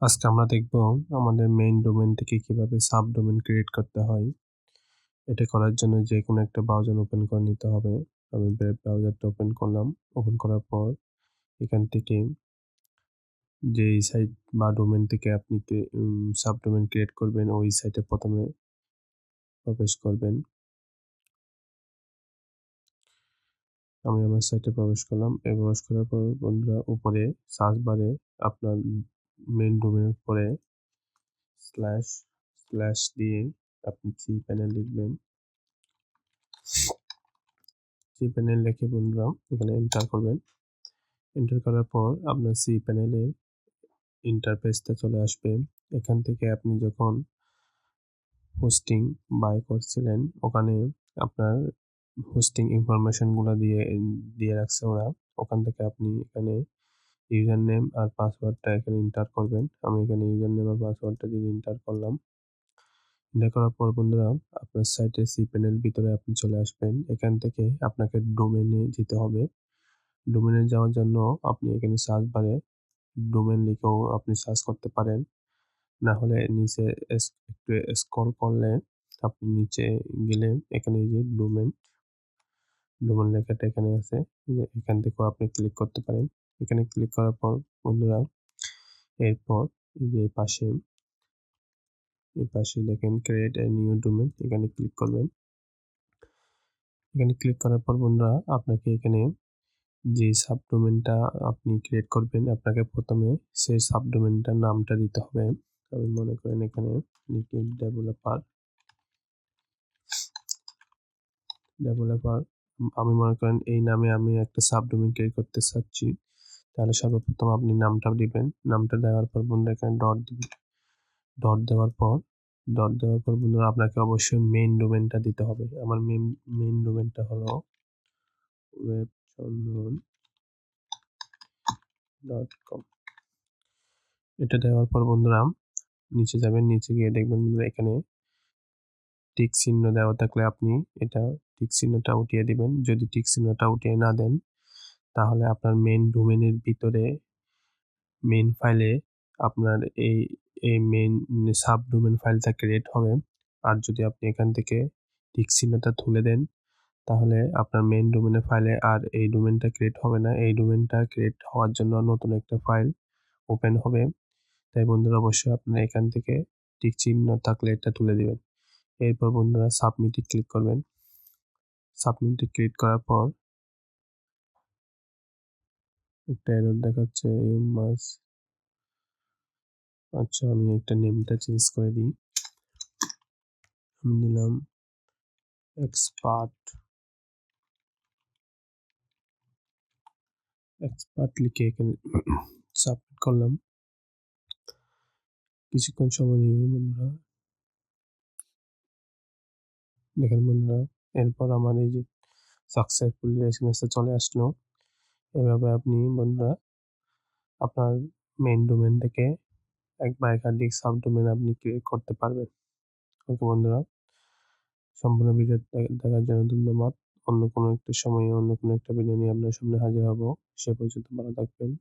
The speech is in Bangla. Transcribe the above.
আজকে আমরা দেখব আমাদের মেইন ডোমেন থেকে কিভাবে সাবডোমেন ক্রিয়েট করতে হয়। এটা করার জন্য যে কোনো একটা ব্রাউজার ওপেন করে নিতে হবে। আমি ব্রাউজারটা ওপেন করলাম। ওপেন করার পর এখান থেকে যে সাইট বা ডোমেন থেকে আপনি সাবডোমেন ক্রিয়েট করবেন ওই সাইটে প্রথমে প্রবেশ করবেন। আমি আমার সাইটে প্রবেশ করলাম। প্রবেশ করার পর বন্ধুরা উপরে সার্চ বারে আপনার মেইন ডোমেনের পরে স্ল্যাশ দিয়ে আপনি cPanel লিখবেন। cPanel লিখে বন্ধুরা এখানে এন্টার করবেন। এন্টার করার পর আপনার cPanel এর ইন্টারফেসটা চলে আসবে। এখান থেকে আপনি যখন হোস্টিং বাই করছিলেন ওখানে আপনার হোস্টিং ইনফরমেশনগুলো দিয়ে রাখছে ওরা। ওখান থেকে আপনি এখানে ইউজার নেম আর পাসওয়ার্ডটা এখানে এন্টার করবেন। আমি এখানে ইউজার নেম আর পাসওয়ার্ডটা দিয়ে এন্টার করলাম। এন্টার করার পর বন্ধুরা আপনার সাইটে cPanel ভিতরে আপনি চলে আসবেন। এখান থেকে আপনাকে ডোমেনে যেতে হবে। ডোমেনে যাওয়ার জন্য আপনি এখানে সার্চ বারে ডোমেন লিখেও আপনি সার্চ করতে পারেন। না হলে নিচে একটু স্ক্রল করলে আপনি নিচে গেলে এখানে যে ডোমেন লেখাটা এখানে আছে, এখান থেকেও আপনি ক্লিক করতে পারেন। এখানে ক্লিক করার পর বন্ধুরা এরপর এই পাশে দেখেন ক্রিয়েট এ নিউ ডোমেন, এখানে ক্লিক করবেন। এখানে ক্লিক করার পর বন্ধুরা আপনাকে এখানে যে সাবডোমেনটা আপনি ক্রিয়েট করবেন আপনাকে প্রথমে সেই সাবডোমেনটার নামটা দিতে হবে। আমি মনে করেন এখানে লিখি ডেভেলপার। আমি মনে করেন এই নামে আমি একটা সাবডোমেন ক্রিয়েট করতে চাচ্ছি। তাহলে সর্বপ্রথম আপনি নামটা দিবেন। নামটা দেওয়ার পর বন্ধুরা এখানে ডট দিবেন। ডট দেওয়ার পর বন্ধুরা আপনাকে অবশ্যই মেইন ডোমেনটা দিতে হবে। আমার মেইন ডোমেনটা হলো webchandon.com। এটা দেওয়ার পর বন্ধুরা নিচে যাবেন। নিচে গিয়ে দেখবেন বন্ধুরা এখানে টিক চিহ্ন দেওয়া থাকলে আপনি এটা টিক চিহ্নটা উঠিয়ে দিবেন। যদি টিক চিহ্নটা উঠিয়ে না দেন তাহলে আপনার মেইন ডোমেনের ভিতরে মেইন ফাইলে আপনার এই মেইন সাবডোমেন ফাইলটা ক্রিয়েট হবে। আর যদি আপনি এখান থেকে টিক চিহ্নটা তুলে দেন তাহলে আপনার মেইন ডোমেনের ফাইলে আর এই ডোমেনটা ক্রিয়েট হবে না। এই ডোমেনটা ক্রিয়েট হওয়ার জন্য নতুন একটা ফাইল ওপেন হবে। তাই বন্ধুরা অবশ্যই আপনারা এখান থেকে টিক চিহ্ন থাকলে এটা তুলে দিবেন। এরপর বন্ধুরা সাবমিটে ক্লিক করবেন। সাবমিটে ক্লিক করার পর একটা এরর দেখাচ্ছে ইউ মাস্ট। আচ্ছা আমি একটা নেমটা চেঞ্জ করে দিই। আমি দিলাম এক্সপার্ট লিখে এখানে সাবমিট করলাম। কিছুক্ষণ সময় নেবে বন্ধুরা। দেখেন বন্ধুরা এরপর আমার এই যে সাকসেসফুলি এসএমএসটা চলে আসলো। এভাবে আপনি বন্ধুরা আপনার মেইন ডোমেন থেকে এক বা একাধিক সাবডোমেন আপনি ক্রিয়েট করতে পারবেন। ওকে বন্ধুরা, সম্পূর্ণ ভিডিও দেখার জন্য ধন্যবাদ। অন্য কোনো একটা সময়ে অন্য কোনো একটা ভিডিও নিয়ে আপনার সামনে হাজির হব। সে পর্যন্ত ভালো থাকবেন।